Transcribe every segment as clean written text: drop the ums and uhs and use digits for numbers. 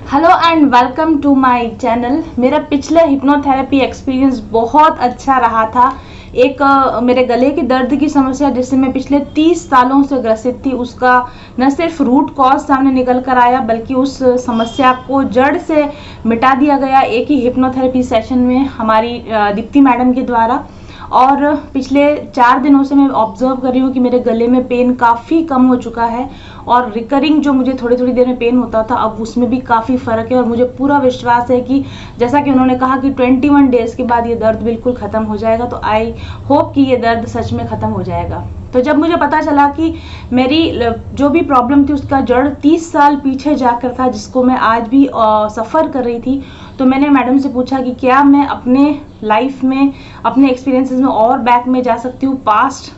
Hello and welcome to my channel. मेरा पिछला hypnotherapy experience बहुत अच्छा रहा था। मेरे गले के दर्द की समस्या जिससे मैं पिछले 30 सालों से ग्रसित थी, उसका न सिर्फ रूट कॉज सामने निकल कर आया बल्कि उस समस्या को जड़ से मिटा दिया गया एक ही हिप्नोथेरेपी सेशन में हमारी दीप्ति मैडम के द्वारा। और पिछले 4 दिनों से मैं ऑब्जर्व कर रही हूँ कि मेरे गले में पेन काफ़ी कम हो चुका है और रिकरिंग जो मुझे थोड़ी थोड़ी देर में पेन होता था अब उसमें भी काफ़ी फ़र्क है। और मुझे पूरा विश्वास है कि जैसा कि उन्होंने कहा कि 21 डेज़ के बाद ये दर्द बिल्कुल ख़त्म हो जाएगा, तो आई होप कि ये दर्द सच में ख़त्म हो जाएगा। तो जब मुझे पता चला कि मेरी जो भी प्रॉब्लम थी उसका जड़ 30 साल पीछे जाकर था, जिसको मैं आज भी सफ़र कर रही थी, तो मैंने मैडम से पूछा कि क्या मैं अपने लाइफ में, अपने एक्सपीरियंसेस में और बैक में जा सकती हूँ, पास्ट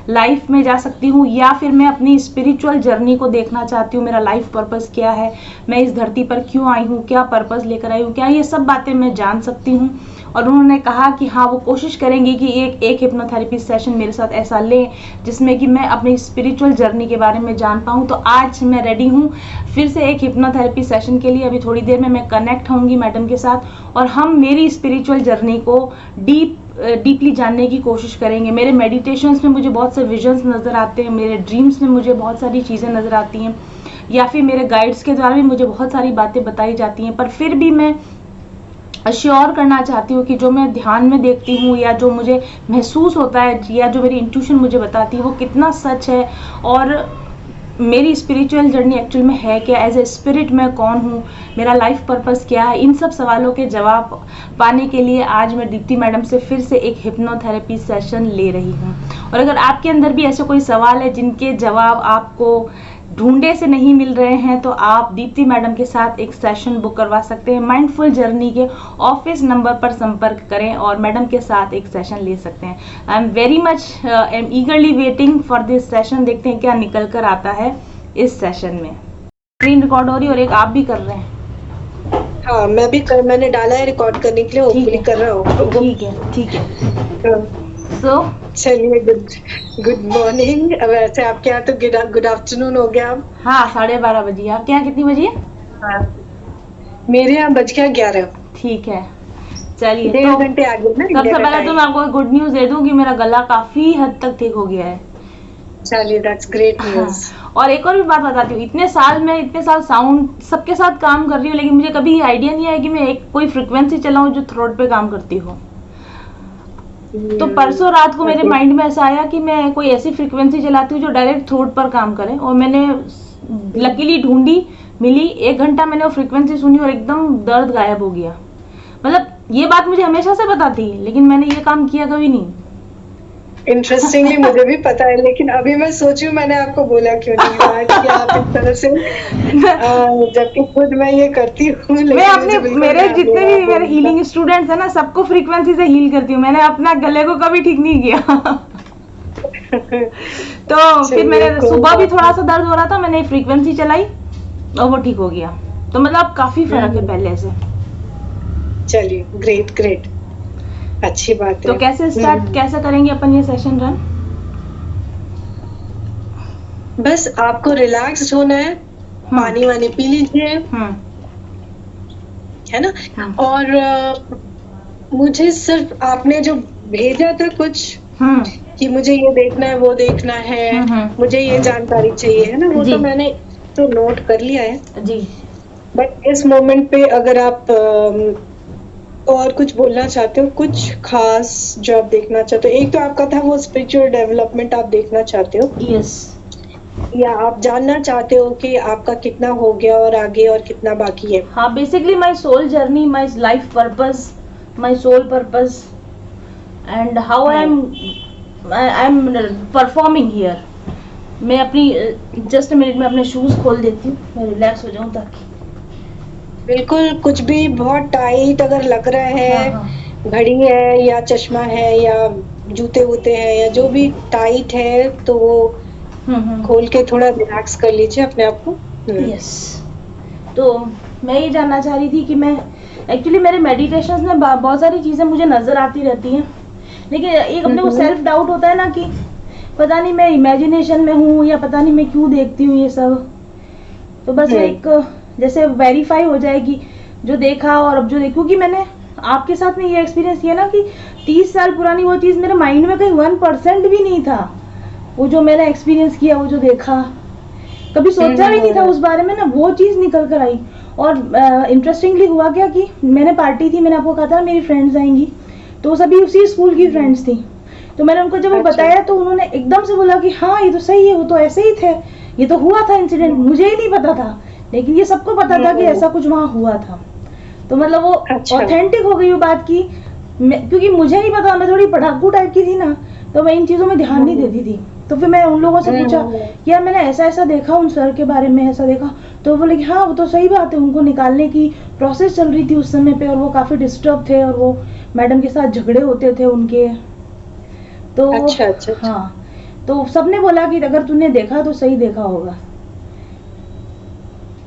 लाइफ में जा सकती हूँ, या फिर मैं अपनी स्पिरिचुअल जर्नी को देखना चाहती हूँ। मेरा लाइफ पर्पस क्या है, मैं इस धरती पर क्यों आई हूँ, क्या पर्पस लेकर आई हूँ, क्या ये सब बातें मैं जान सकती हूँ। और उन्होंने कहा कि हाँ, वो कोशिश करेंगी कि एक हिप्नोथेरेपी सेशन मेरे साथ ऐसा लें जिसमें कि मैं अपनी स्पिरिचुअल जर्नी के बारे में जान पाऊँ। तो आज मैं रेडी हूँ फिर से एक हिप्नोथेरेपी सेशन के लिए। अभी थोड़ी देर में मैं कनेक्ट होंगी मैडम के साथ और हम मेरी स्पिरिचुअल जर्नी को डीपली जानने की कोशिश करेंगे। मेरे मेडिटेशंस में मुझे बहुत से विजन्स नज़र आते हैं, मेरे ड्रीम्स में मुझे बहुत सारी चीज़ें नज़र आती हैं, या फिर मेरे गाइड्स के द्वारा भी मुझे बहुत सारी बातें बताई जाती हैं। पर फिर भी मैं अश्योर करना चाहती हूँ कि जो मैं ध्यान में देखती हूँ या जो मुझे महसूस होता है या जो मेरी इंट्यूशन मुझे बताती है वो कितना सच है, और मेरी स्पिरिचुअल जर्नी एक्चुअल में है क्या, एज ए स्पिरिट मैं कौन हूँ, मेरा लाइफ पर्पस क्या है। इन सब सवालों के जवाब पाने के लिए आज मैं दीप्ति मैडम से फिर से एक हिप्नोथेरेपी सेशन ले रही हूँ। और अगर आपके अंदर भी ऐसे कोई सवाल है जिनके जवाब आपको ढूंढे से नहीं मिल रहे हैं, तो आप दीप्ति मैडम के साथ एक सेशन बुक करवा सकते हैं। माइंडफुल जर्नी के ऑफिस नंबर पर संपर्क करें और मैडम के साथ एक सेशन ले सकते हैं। I am very much M ईगरली waiting for this session. देखते हैं क्या निकल कर आता है इस सेशन में। स्क्रीन रिकॉर्ड हो रही है और एक आप भी कर रहे हैं। हाँ, मैंने डाला है रिकॉर्ड करने के लिए, होपफुली कर रहा हूँ। ठीक है। सो चलिए, गुड मॉर्निंग। वैसे आपके यहाँ तो गुड आफ्टरनून हो गया अब। हाँ, 12:30 बजे। आपके यहाँ कितनी बजी है? हाँ, मेरे यहाँ बज गया 11। ठीक है, चलिए। 1.5 घंटे आगे ना। सबसे पहले तो मैं आपको गुड न्यूज दे दूं कि मेरा गला काफी हद तक ठीक हो गया है। चलिए, दैट्स ग्रेट न्यूज। और एक और भी बात बताती हूँ, इतने साल साउंड सबके साथ काम कर रही हूँ, लेकिन मुझे कभी आइडिया नहीं आया कि मैं कोई फ्रिक्वेंसी चलाऊं जो थ्रोट पे काम करती हो। तो परसों रात को मेरे माइंड में ऐसा आया कि मैं कोई ऐसी फ्रिक्वेंसी चलाती हूँ जो डायरेक्ट थ्रोट पर काम करे, और मैंने लकीली ढूंढी, मिली। 1 घंटा मैंने वो फ्रिक्वेंसी सुनी और एकदम दर्द गायब हो गया। मतलब ये बात मुझे हमेशा से पता थी, लेकिन मैंने ये काम किया कभी नहीं। इंटरेस्टिंगली मुझे भी पता है, लेकिन अभी मैं सोच रही हूँ मैंने आपको बोला क्यों नहीं कि आप इस तरह से, जबकि खुद मैं ये करती हूँ। मैं अपने मेरे जितने भी मेरे हीलिंग स्टूडेंट्स हैं ना, सबको फ्रीक्वेंसी से हील करती हूँ। मैंने अपना गले को कभी ठीक नहीं किया। तो फिर मैंने सुबह भी थोड़ा सा दर्द हो रहा था, मैंने फ्रीक्वेंसी चलाई और वो ठीक हो गया। तो मतलब काफी फर्क है पहले से। चलिए, ग्रेट, अच्छी बात है। तो कैसे करेंगे अपन ये सेशन रन? बस आपको रिलैक्स होना है, पानी वानी पी लीजिए, है ना। और मुझे सिर्फ आपने जो भेजा था कुछ कि मुझे ये देखना है, वो देखना है, मुझे ये जानकारी चाहिए, है ना, वो तो मैंने तो नोट कर लिया है जी। बट इस मोमेंट पे अगर आप और कुछ बोलना चाहते हो, कुछ खास जो आप देखना चाहते हो। एक तो आपका था वो स्पिरिचुअल डेवलपमेंट आप देखना चाहते हो, यस, या आप जानना चाहते हो कि आपका कितना हो गया और आगे और कितना बाकी है। हाँ, basically my soul journey, my life purpose, my soul purpose and how I am performing here. मैं अपनी जस्ट मिनट में अपने शूज खोल देती हूँ, मैं रिलैक्स हो जाऊँ ताकि। बिल्कुल, कुछ भी बहुत टाइट अगर लग रहा है, घड़ी है या चश्मा है या जूते वूते हैं या जो भी टाइट है, तो वो खोल के थोड़ा रिलैक्स कर लीजिए अपने आप को। यस। तो मैं ये जानना चाह रही थी कि मैं एक्चुअली मेरे मेडिटेशंस में बहुत सारी चीज़ें मुझे नज़र आती रहती हैं, लेकिन एक अपने को सेल्फ डाउट होता है ना कि पता नहीं मैं इमेजिनेशन में हूँ या पता नहीं मैं क्यों देखती हूँ ये सब। तो बस एक जैसे वेरीफाई हो जाएगी जो देखा और अब जो देखो, क्योंकि मैंने आपके साथ में ये एक्सपीरियंस किया ना कि 30 साल पुरानी वो चीज़ मेरे माइंड में कहीं 1% भी नहीं था। वो जो मैंने एक्सपीरियंस किया, वो जो देखा, कभी सोचा भी नहीं था उस बारे में ना, वो चीज़ निकल कर आई। और इंटरेस्टिंगली हुआ क्या कि मैंने पार्टी थी, मैंने आपको कहा था मेरी फ्रेंड्स आएंगी, तो सभी उसी स्कूल की फ्रेंड्स थी। तो मैंने उनको जब वो अच्छा। बताया तो उन्होंने एकदम से बोला कि हाँ ये तो सही है, वो तो ऐसे ही थे, ये तो हुआ था इंसिडेंट, मुझे ही नहीं पता था, लेकिन ये सबको पता था कि ऐसा कुछ वहाँ हुआ था। तो मतलब वो अच्छा। ऑथेंटिक हो गई वो बात की, क्योंकि मुझे नहीं पता, मैं थोड़ी पढ़ाकू टाइप की थी ना, तो मैं इन चीज़ों में ध्यान नहीं देती थी। तो फिर मैं उन लोगों से पूछा कि यार मैंने ऐसा ऐसा देखा, उन सर के बारे में ऐसा देखा, तो बोले कि हाँ वो तो सही बात है, उनको निकालने की प्रोसेस चल रही थी उस समय पे, और वो काफ़ी डिस्टर्ब थे, और वो मैडम के साथ झगड़े होते थे उनके। तो अच्छा, अच्छा, अच्छा। हाँ, तो सबने बोला कि अगर तूने देखा तो सही देखा होगा।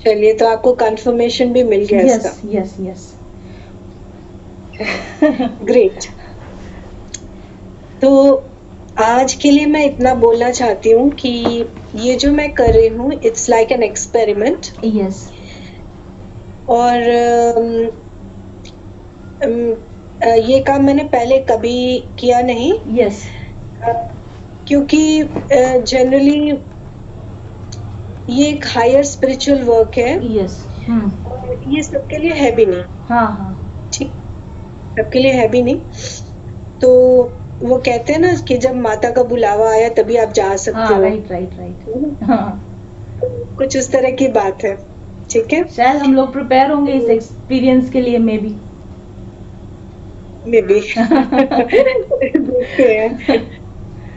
चलिए, तो आपको कंफर्मेशन भी मिल गया इसका। Yes yes yes. ग्रेट। तो आज के लिए मैं इतना बोलना चाहती हूँ कि ये जो मैं कर रही हूँ, it's like an experiment. Yes. और ये काम मैंने पहले कभी किया नहीं, यस। क्योंकि जनरली ये एक हायर स्पिरिचुअल वर्क है, यस। और ये सबके लिए है भी नहीं। हाँ हाँ। ठीक, सबके लिए है भी नहीं। तो वो कहते हैं ना कि जब माता का बुलावा आया तभी आप जा सकते हाँ, हो। Right right right. हाँ, कुछ उस तरह की बात है। ठीक है, शायद हम लोग प्रिपेयर होंगे इस एक्सपीरियंस के लिए, मे बी। May be. देखते हैं।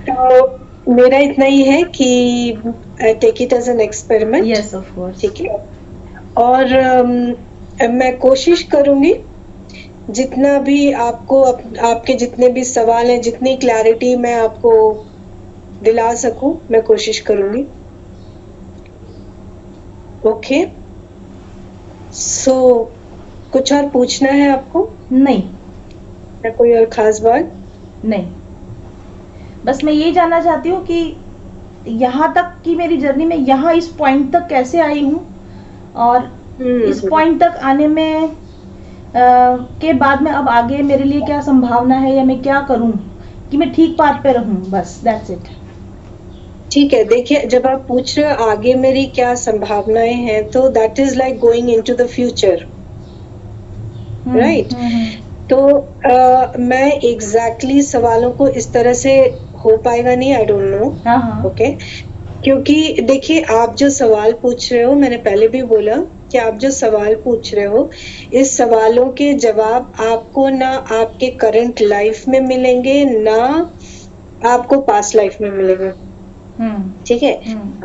तो मेरा इतना ही है कि take it as an experiment. Yes of course. ठीक है, और मैं कोशिश करूंगी जितना भी आपको आपके जितने भी सवाल हैं, जितनी क्लैरिटी मैं आपको दिला सकूं, मैं कोशिश करूंगी। ओके, सो कुछ और पूछना है आपको नहीं या कोई और खास बात? नहीं, बस मैं यही जानना चाहती हूँ कि यहाँ तक की मेरी जर्नी में, यहाँ इस पॉइंट तक कैसे आई हूँ, और इस पॉइंट तक आने में के बाद में अब आगे मेरे लिए क्या संभावना है, या मैं क्या करूँ कि मैं ठीक पाथ पे रहूँ, बस दैट्स इट। ठीक है, देखिए, जब आप पूछ रहे हो आगे मेरी क्या संभावनाएं हैं, तो that is like going into the future, right? तो मैं एग्जैक्टली सवालों को इस तरह से हो पाएगा नहीं, आई डोंट नो। हाँ हाँ। ओके, क्योंकि देखिए, आप जो सवाल पूछ रहे हो, मैंने पहले भी बोला कि आप जो सवाल पूछ रहे हो, इस सवालों के जवाब आपको ना आपके करंट लाइफ में मिलेंगे, ना आपको पास्ट लाइफ में मिलेंगे। ठीक है,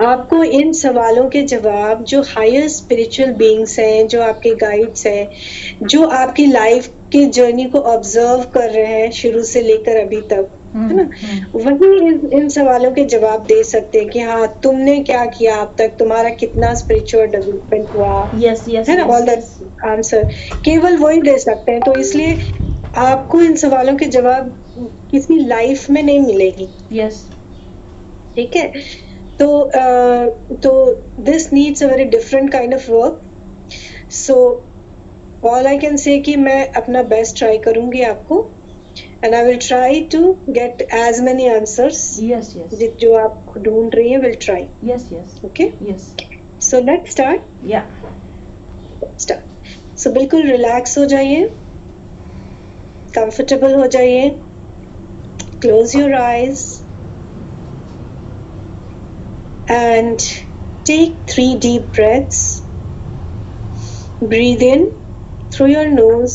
आपको इन सवालों के जवाब जो हायर स्पिरिचुअल बीइंग्स हैं, जो आपके गाइड्स हैं, जो आपकी लाइफ के जर्नी को ऑब्जर्व कर रहे हैं शुरू से लेकर अभी तक, है ना, वही इन सवालों के जवाब दे सकते हैं कि हाँ, तुमने क्या किया अब तक, तुम्हारा कितना स्पिरिचुअल डेवलपमेंट हुआ, यस यस, है ना, ऑल दैट आंसर केवल वही दे सकते हैं। तो इसलिए आपको इन सवालों के जवाब किसी लाइफ में नहीं मिलेगी। यस। ठीक है, तो this needs a very different kind of work. So all I can say कि मैं अपना बेस्ट ट्राई करूंगी आपको, and I will try to get as many answers. Yes yes. जो आप ढूंढ रही हैं, will try. Yes yes. Okay, yes. So let's start. या स्टार्ट। सो बिल्कुल रिलैक्स हो जाइए, कंफर्टेबल हो जाइए, close your eyes and take 3 deep breaths. Breathe in through your nose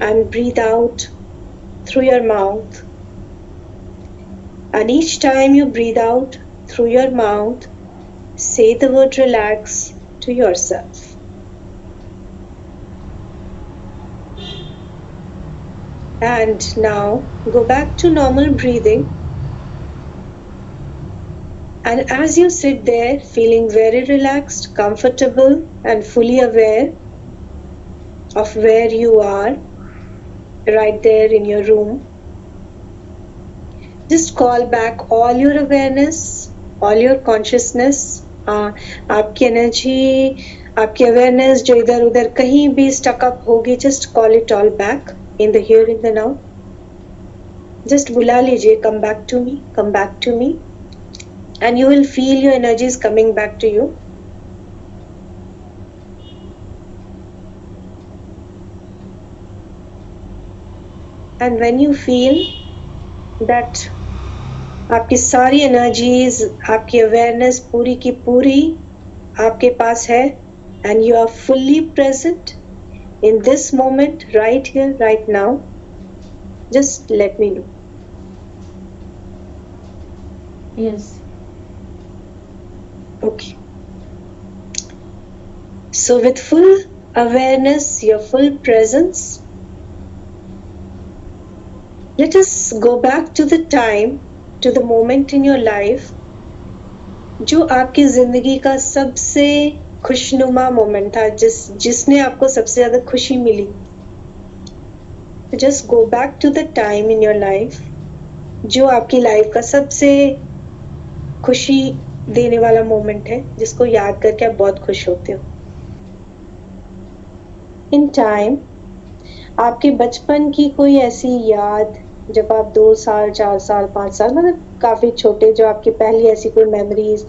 and breathe out through your mouth. And each time you breathe out through your mouth, say the word relax to yourself. And now go back to normal breathing. And as you sit there feeling very relaxed, comfortable, and fully aware of where you are, right there in your room, just call back all your awareness, all your consciousness, आपकी energy, आपकी awareness जो इधर उधर कहीं भी stuck up होगी, just call it all back in the here in the now. Just बुला लीजिए, come back to me, come back to me, and you will feel your energies coming back to you. And when you feel that आपकी सारी energies, आपकी awareness पूरी की पूरी आपके पास है, and you are fully present in this moment, right here, right now, just let me know. Yes. Okay. So with full awareness, your full presence, let us go back to the time, to the moment in your life जो आपकी जिंदगी का सबसे खुशनुमा moment था, जिसने आपको सबसे ज्यादा खुशी मिली. Just go back to the time in your life जो आपकी लाइफ का सबसे खुशी देने वाला मोमेंट है, जिसको याद करके आप बहुत खुश होते हो. इन टाइम आपके बचपन की कोई ऐसी याद, जब आप 2 साल, 4 साल, 5 साल, मतलब काफी छोटे, जो आपकी पहली ऐसी कोई मेमोरीज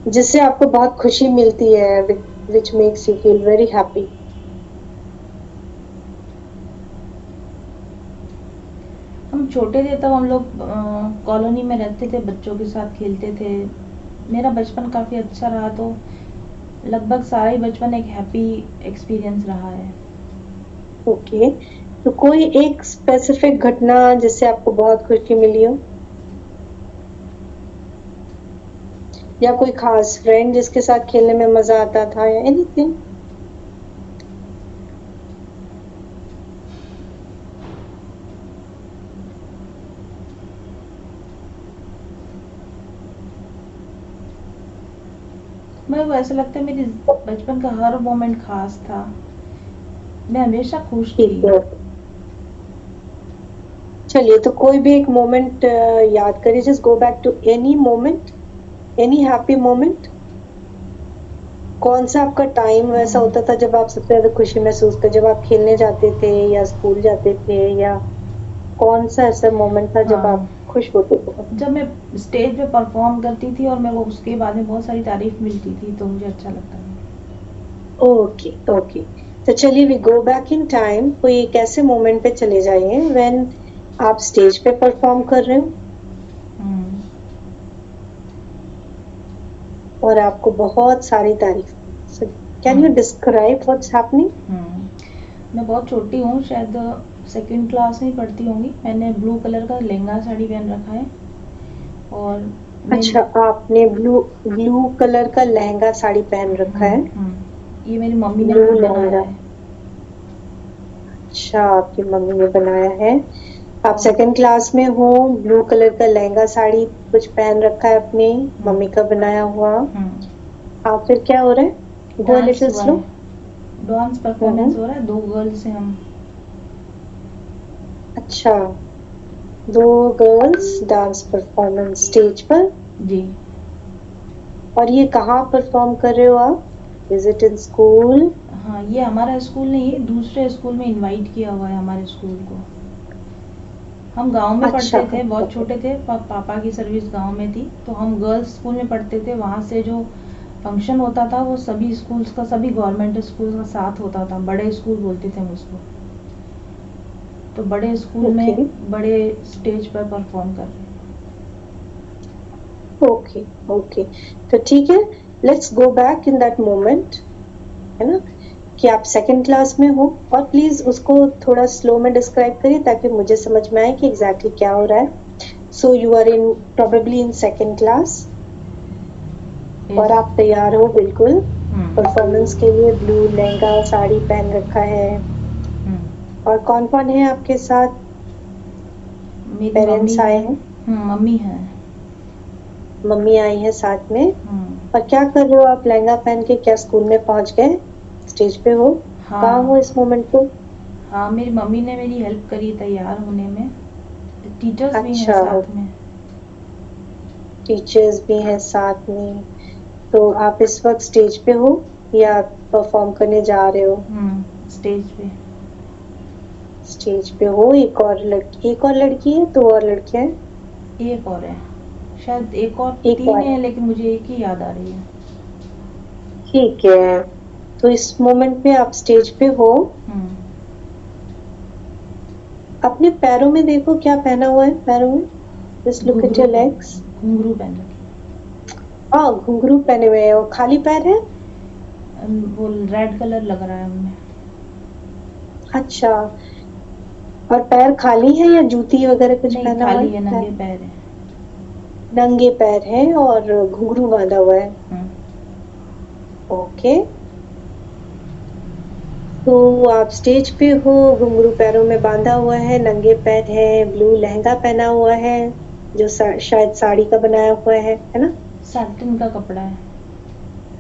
जिससे आपको बहुत खुशी मिलती है, which makes you feel very happy. हम छोटे थे तब हम लोग कॉलोनी में रहते थे, बच्चों के साथ खेलते थे. मेरा बचपन काफ़ी अच्छा रहा, तो लगभग सारा ही बचपन एक हैप्पी एक्सपीरियंस रहा है. ओके. तो कोई एक स्पेसिफिक घटना जिससे आपको बहुत खुशी मिली हो, या कोई खास फ्रेंड जिसके साथ खेलने में मजा आता था, या एनीथिंग? मेरे को ऐसा लगता है मेरे बचपन का हर मोमेंट खास था. मैं हमेशा खुश थी. चलिए, तो कोई भी एक मोमेंट याद करिए. Just go back to any moment, any happy moment. कौन सा आपका टाइम ऐसा होता था जब आप सबसे ज्यादा खुशी महसूस करते, जब आप खेलने जाते थे या स्कूल जाते थे, या कौन सा ऐसा मोमेंट था जब आप खुश होते थे? जब मैं स्टेज पे परफॉर्म करती थी और मेरे को उसके बाद में बहुत सारी तारीफ मिलती थी, तो मुझे अच्छा लगता था. Okay okay. तो चलिए, we go back in time. कोई एक ऐसे मोमेंट पे चले जाइए व्हेन आप स्टेज पे परफॉर्म कर रहे हो और आपको बहुत सारी तारीफ. Can you describe what's happening? मैं बहुत छोटी हूँ, शायद 2nd क्लास में पढ़ती होंगी. मैंने ब्लू कलर का लहंगा साड़ी पहन रखा है. और अच्छा, आपने ब्लू कलर का लहंगा साड़ी पहन रखा है. ये मेरी मम्मी ने बनाया है. अच्छा, आपकी मम्मी ने बनाया है. आप 2nd क्लास में हो, ब्लू कलर का लहंगा साड़ी कुछ पहन रखा है अपनी मम्मी का बनाया हुआ. आप फिर क्या हो रहा है? Go little slow. Dance performance हो रहा है, 2 गर्ल्स हैं हम. अच्छा, 2 गर्ल्स डांस परफॉर्मेंस स्टेज पर. जी. और ये कहाँ परफॉर्म कर रहे हो आप? Is it in school? हाँ, ये हमारा स्कूल नहीं है, दूसरे स्कूल में इनवाइट किया हुआ है हमारे स्कूल को. हम गांव में पढ़ते थे, बहुत छोटे थे. पापा की सर्विस गांव में थी, तो हम गर्ल्स स्कूल में पढ़ते थे. वहाँ से जो फंक्शन होता था वो सभी स्कूल्स का, सभी गवर्नमेंट स्कूल का साथ होता था. बड़े स्कूल बोलते थे हम उसको. तो बड़े स्कूल में बड़े स्टेज पर परफॉर्म कर रहे. Okay okay. तो ठीक है, let's go back in that moment, है ना, कि आप 2nd क्लास में हो. और प्लीज उसको थोड़ा स्लो में डिस्क्राइब करिए ताकि मुझे समझ में आए कि एग्जैक्टली क्या हो रहा है. So you are in probably in 2nd class और आप तैयार हो बिल्कुल परफॉर्मेंस के लिए. ब्लू लहंगा साड़ी पहन रखा है. और कौन कौन है आपके साथ? पेरेंट्स आए हैं? मम्मी है. मम्मी आई है साथ में. और क्या कर रहे हो आप लहंगा पहन के? क्या स्कूल में पहुंच गए? स्टेज पे हो? हाँ. कहाँ हो इस मोमेंट पे? हाँ, मेरी मम्मी ने मेरी हेल्प करी तैयार होने में. टीचर्स भी हैं साथ में. टीचर्स भी हैं साथ में. तो आप इस वक्त स्टेज पे हो या परफॉर्म करने जा रहे हो स्टेज पे। स्टेज पे हो। एक और लड़की है, दो और लड़कियां हैं? एक और है, शायद एक और एक तीन और है, है। लेकिन मुझे एक ही याद आ रही है। ठीक है, तो इस मोमेंट पे आप स्टेज पे हो। अपने पैरों में देखो क्या पहना हुआ है पैरों में। Just look at your legs. घुंघरू पहन रखी। हाँ, घुंघरू पहने हुए हैं और खाली पैर है। वो रेड कलर लग रहा है उनमें। अच्छा, और पैर खाली है या जूती वगैरह कुछ नहीं, पहना हुआ खाली है, है? नंगे पैर है। नंगे पैर है और घुंघरू बांधा हुआ है। ओके, तो आप स्टेज पे हो, घुंघरू पैरों में बांधा हुआ है, नंगे पैर है, ब्लू लहंगा पहना हुआ है जो शायद साड़ी का बनाया हुआ है ना? साटन का कपड़ा है।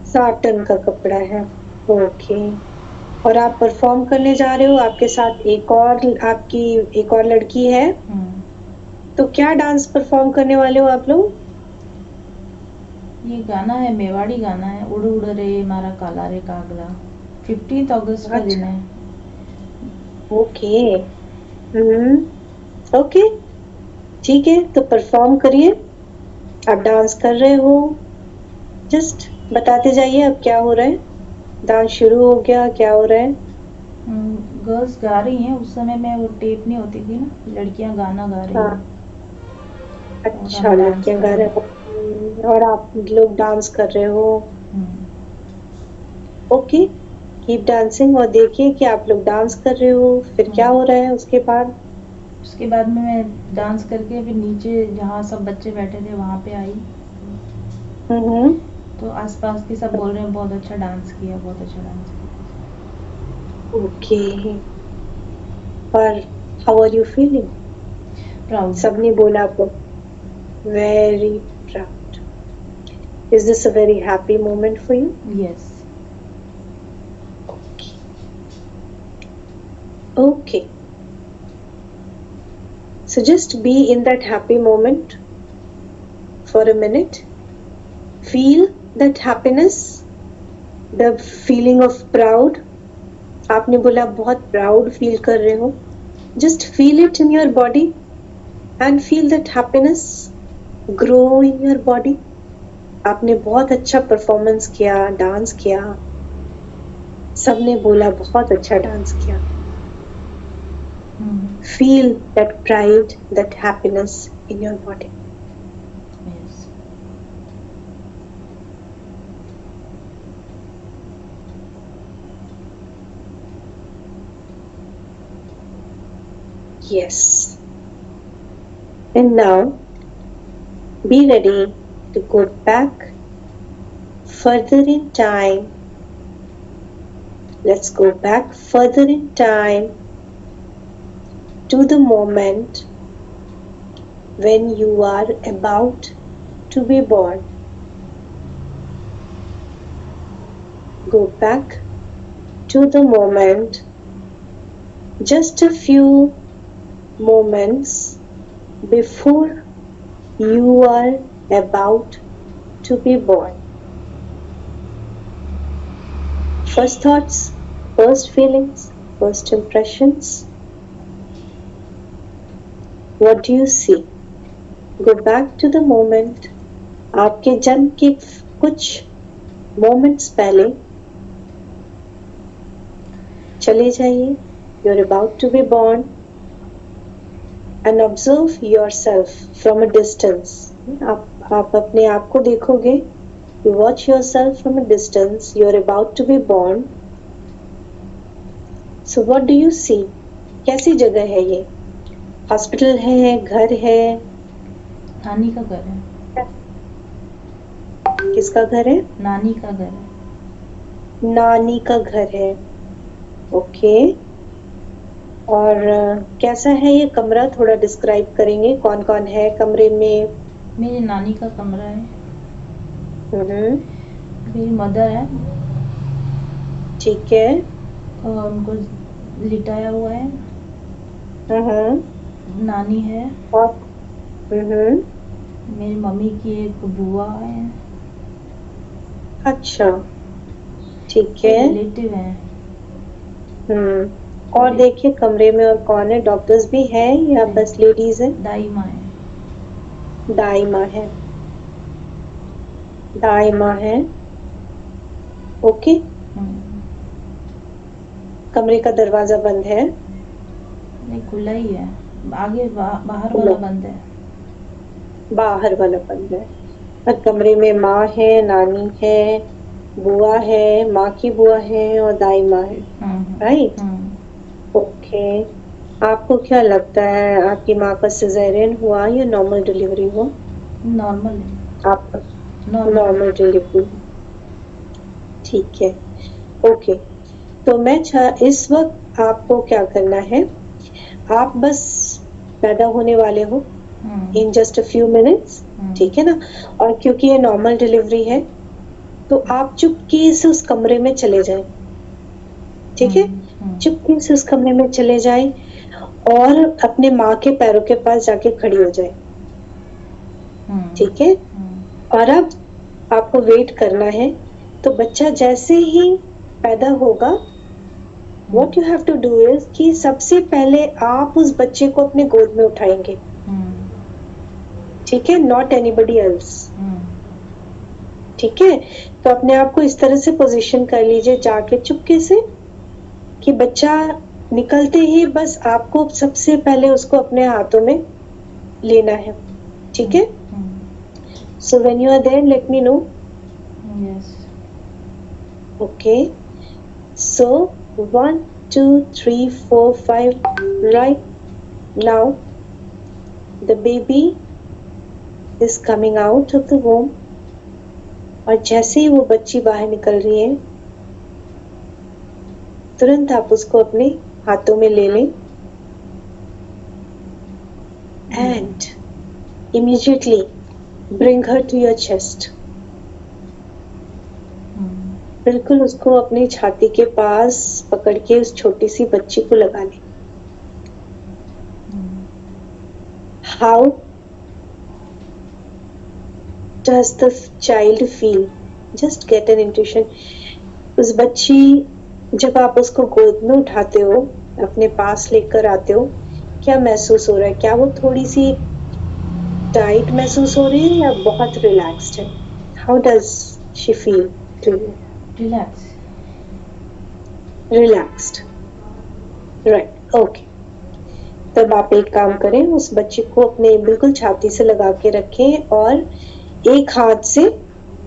साटन का कपड़ा है। ओके, और आप परफॉर्म करने जा रहे हो, आपके साथ आपकी एक और लड़की है। तो क्या डांस परफॉर्म करने वाले हो आप लोग? ये गाना है, मेवाड़ी गाना है, उड़ उड़ रे मारा काला रे कागला। 15 अगस्त का दिन अच्छा, है। ओके। ओके, ठीक है, तो परफॉर्म करिए। आप डांस कर रहे हो, जस्ट बताते जाइए अब क्या हो रहा है। डांस शुरू हो गया, क्या हो रहा है? गर्ल्स गा रही हैं, उस समय में वो टेप नहीं होती थी ना, लड़कियां गाना गा रही हाँ, हैं और अच्छा, हम डांस लड़कियां कर गा रहे रहे हैं। हो और आप लोग डांस कर रहे हो। ओके, कीप डांसिंग और देखिए कि आप लोग डांस कर रहे हो, फिर क्या हो रहा है उसके बाद? उसके बाद में मैं डांस करके फिर नीचे जहाँ सब बच्चे बैठे थे वहाँ पे आई। हम्म। तो आसपास के सब बोल रहे हैं बहुत अच्छा डांस किया, बहुत अच्छा डांस ओके, और हाउ आर यू फीलिंग? किया। प्राउड। सबने बोला आपको very proud. Is this a very happy moment for you? Yes. Okay, so just be in that happy moment for a minute. Feel that happiness, the feeling of proud. आपने बोला बहुत proud feel कर रहे हो। Just feel it in your body and feel that happiness grow in your body. आपने बहुत अच्छा performance किया, डांस किया। सबने बोला बहुत अच्छा डांस किया। Feel that pride, that happiness in your body. Yes. Yes. And now, be ready to go back further in time. Let's go back further in time to the moment when you are about to be born. Go back to the moment, just a few moments before you are about to be born. First thoughts, first feelings, first impressions. What do you see? Go back to the moment. आपके जन्म के कुछ moments पहले चले जाइए. You're about to be born and observe yourself from a distance. आप अपने आप को देखोगे. You watch yourself from a distance. You're about to be born. So what do you see? कैसी जगह है ये? हॉस्पिटल है, घर है? नानी का घर है। किसका घर है? नानी का घर है। नानी का घर है। ओके, और कैसा है ये कमरा? थोड़ा डिस्क्राइब करेंगे, कौन कौन है कमरे में? मेरी नानी का कमरा है। मेरी मदर है ठीक है। और उनको लिटाया हुआ है। नानी है। और मेरी मम्मी की एक बुआ है। अच्छा, ठीक कोई है। रिलेटिव है। और देखिए कमरे में और कौन है? डॉक्टर्स भी हैं या नहीं। बस लेडीज हैं? दाई माँ है। दाई माँ है, दाई माँ है। ओके। हम्म, कमरे का दरवाजा बंद है? नहीं खुला ही है, आगे बाहर खुला, वाला बंद है। बाहर वाला बंद है। और कमरे में माँ है, नानी है, बुआ है, माँ की बुआ है और दाई माँ है। राइट। ओके। आपको क्या लगता है आपकी माँ का सिजेरियन हुआ या नॉर्मल डिलीवरी हुआ? नॉर्मल है। आपका नॉर्मल। Normal delivery. ठीक है। ओके। तो इस वक्त आपको क्या करना है, आप बस पैदा होने वाले हो in just a few minutes, ठीक है ना? और क्योंकि ये नॉर्मल डिलीवरी है तो आप चुपके से उस कमरे में चले जाएं, ठीक है? चुपके से उस कमरे में चले जाएं और अपने माँ के पैरों के पास जाके खड़ी हो जाए, ठीक है? और अब आपको वेट करना है। तो बच्चा जैसे ही पैदा होगा, what you have to do is कि सबसे पहले आप उस बच्चे को अपने गोद में उठाएंगे, ठीक है? नॉट एनीबडी एल्स, ठीक है? तो अपने आप को इस तरह से पोजीशन कर लीजिए जाके चुपके से कि बच्चा निकलते ही बस आपको सबसे पहले उसको अपने हाथों में लेना है, ठीक है? So when you are there let me know. Yes. Okay. So 1 2 3 4 5 right now the baby is coming out of the womb। और जैसे ही वो बच्ची बाहर निकल रही है तुरंत आप उसको अपने हाथों में ले लें and immediately bring her to your chest। बिल्कुल उसको अपनी छाती के पास पकड़ के उस छोटी सी बच्ची को लगा लें। How does the child feel? Just get an intuition। उस बच्ची, जब आप उसको गोद में उठाते हो, अपने पास लेकर आते हो, क्या महसूस हो रहा है? क्या वो थोड़ी सी टाइट महसूस हो रही है या बहुत रिलैक्स्ड है? How does she feel to you? Relax. Relaxed, right? Okay। तब आप एक काम करें, उस बच्चे को अपने बिल्कुल छाती से लगा के रखें और एक हाथ से,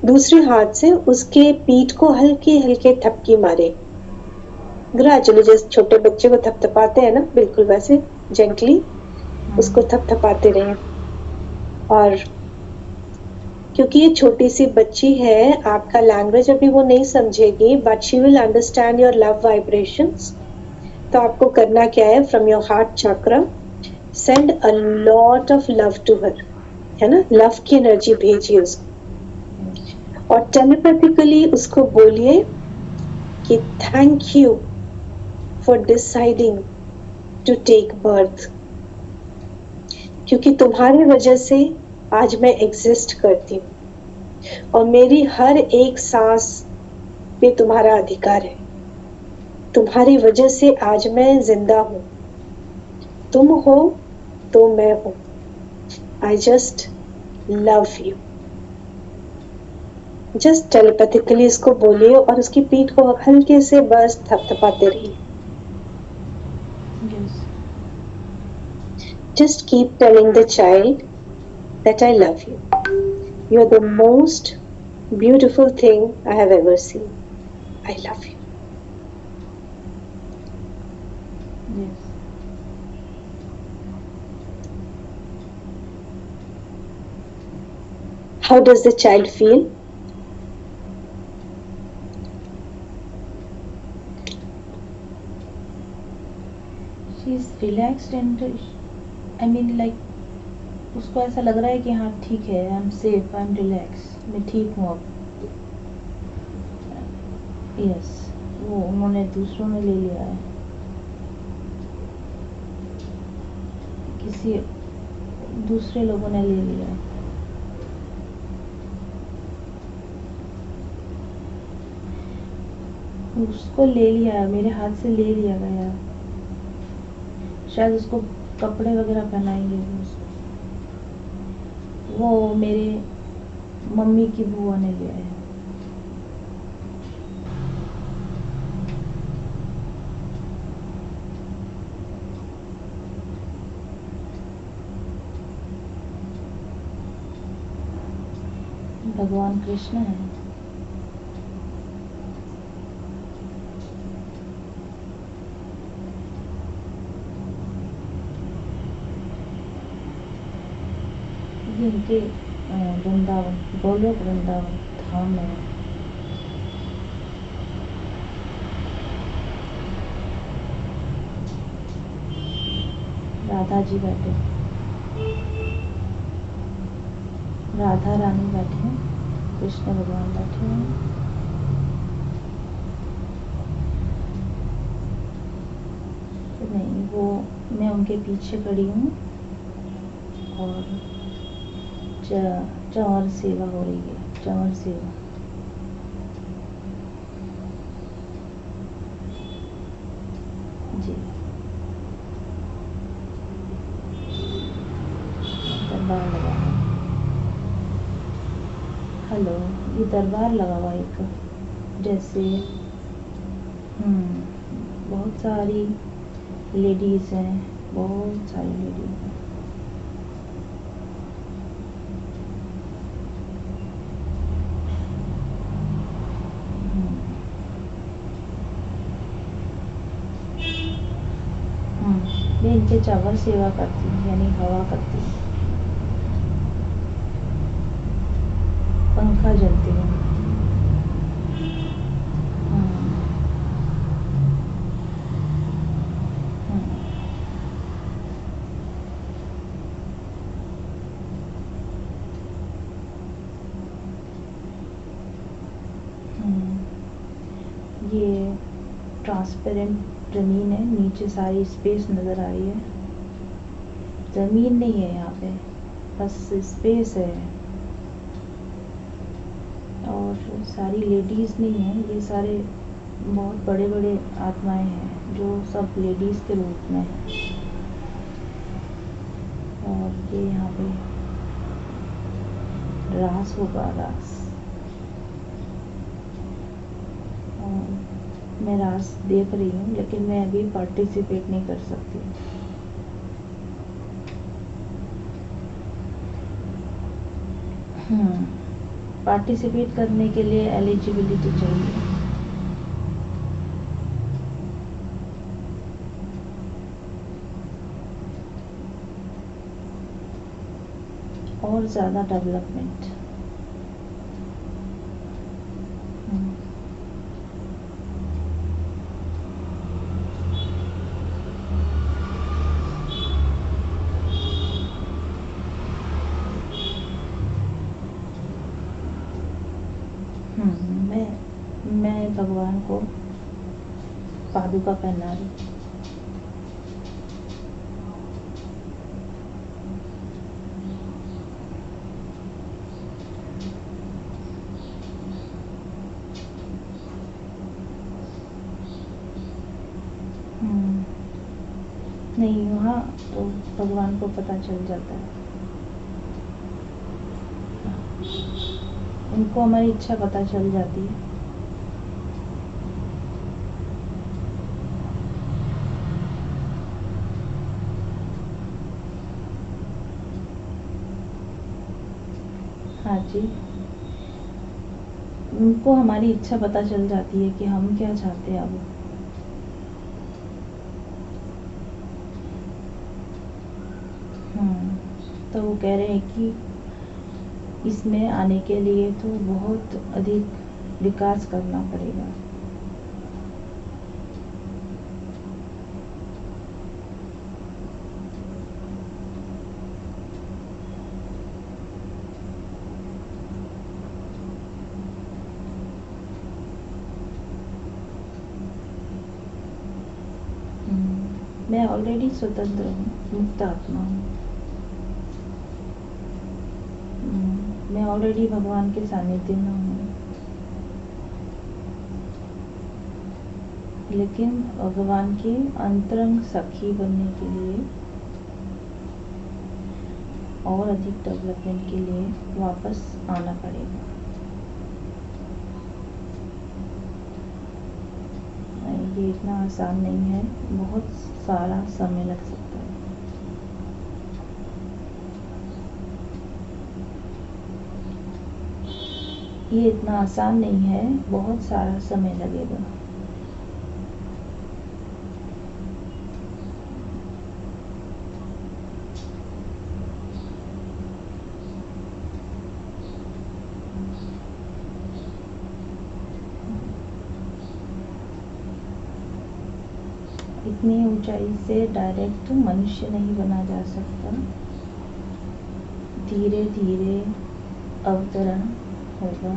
दूसरे हाथ से उसके पीठ को हल्के हल्के थपकी मारे, ग्रेजुअली, जैसे छोटे बच्चे को थपथपाते हैं ना, बिल्कुल वैसे जेंटली उसको थपथपाते रहें। और क्योंकि ये छोटी सी बच्ची है, आपका लैंग्वेज अभी वो नहीं समझेगी, but she will understand your love vibrations. तो आपको करना क्या है, from your heart chakra send a lot of love to her, है ना? लव की एनर्जी भेजिए उसको और टेलीपैथिकली उसको बोलिए कि thank you for deciding to take birth, क्योंकि तुम्हारी वजह से आज मैं एग्जिस्ट करती हूँ और मेरी हर एक सांस पे तुम्हारा अधिकार है। तुम्हारी वजह से आज मैं जिंदा हूँ, तुम हो तो मैं हूँ। I just love you. Just telepathically इसको बोलिए और उसकी पीठ को हल्के से बस थपथपाते रहिए। Just keep telling the child that I love you. You are the most beautiful thing I have ever seen. I love you. Yes. How does the child feel? She is relaxed and I mean like उसको ऐसा लग रहा है कि हाँ ठीक है, I am safe, I am relax, मैं ठीक हूँ अब। यस, वो उन्होंने दूसरों ने ले लिया है, किसी दूसरे लोगों ने ले लिया है। उसको ले लिया, मेरे हाथ से ले लिया गया। शायद उसको कपड़े वगैरह पहनाएंगे वो मेरे मम्मी की बुआ ने लिया है। भगवान कृष्ण है। इनके वृंदावन, गोलोक वृंदावन धाम है। राधा जी बैठे, राधा रानी बैठे हैं, कृष्ण भगवान बैठे हैं। नहीं, वो मैं उनके पीछे खड़ी हूँ और चंवर सेवा हो रही है, चंवर सेवा। जी, दरबार लगा है। हेलो, ये दरबार लगा हुआ एक, जैसे बहुत सारी लेडीज हैं, बहुत सारी लेडीज हैं। मैं इनके चावल सेवा करती हूँ, यानी हवा करती हूँ, पंखा जलती हूँ। ये ट्रांसपेरेंट ज़मीन है, नीचे सारी स्पेस नज़र आ रही है। ज़मीन नहीं है यहाँ पे, बस स्पेस है। और सारी लेडीज़ नहीं है, ये सारे बहुत बड़े बड़े आत्माएं हैं जो सब लेडीज़ के रूप में हैं। और ये यहाँ पे रास होगा, रास। मैं रास देख रही हूँ, लेकिन मैं अभी पार्टिसिपेट नहीं कर सकती। पार्टिसिपेट करने के लिए एलिजिबिलिटी चाहिए। और ज़्यादा डेवलपमेंट। मैं भगवान को पादुका पहना रही। नहीं, वहाँ तो भगवान को पता चल जाता है, उनको हमारी इच्छा पता चल जाती है। हाँ जी, उनको हमारी इच्छा पता चल जाती है कि हम क्या चाहते हैं। अब तो वो कह रहे हैं कि इसमें आने के लिए तो बहुत अधिक विकास करना पड़ेगा। मैं ऑलरेडी स्वतंत्र हूँ, मुक्त आत्मा हूँ। मैं ऑलरेडी भगवान के सानिध्य में हूँ। लेकिन भगवान की अंतरंग सखी बनने के लिए और अधिक डेवलपमेंट के लिए वापस आना पड़ेगा। ये इतना आसान नहीं है, बहुत सारा समय लग सकता है। ये इतना आसान नहीं है, बहुत सारा समय लगेगा। इतनी ऊंचाई से डायरेक्ट मनुष्य नहीं बना जा सकता, धीरे धीरे अवतरण होगा।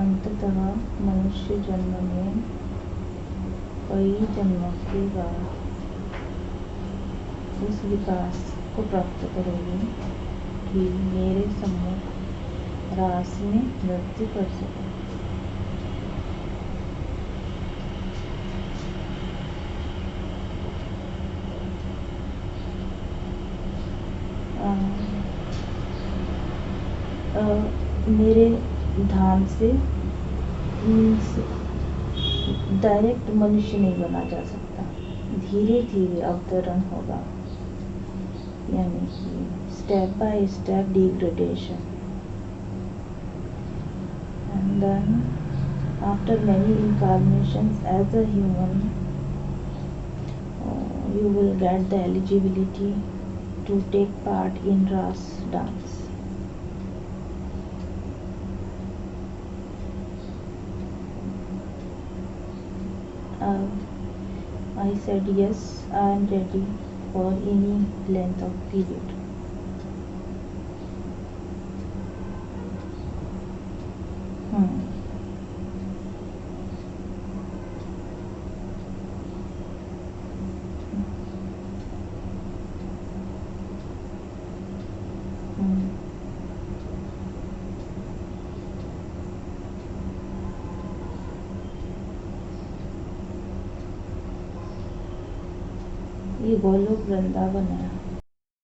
अंततः मनुष्य जन्म में कई जन्मों के बाद उस विकास को प्राप्त करोगे कि मेरे सम्मुख रास में नृत्य कर सको। मेरे धाम से डायरेक्ट मनुष्य नहीं बना जा सकता, धीरे धीरे अवतरण होगा, यानी कि step by step degradation, and then after many incarnations as a human you will get the eligibility to take part in Ras dance. I said yes, I am ready for any length of period. ये गोलोक वृंदावन है।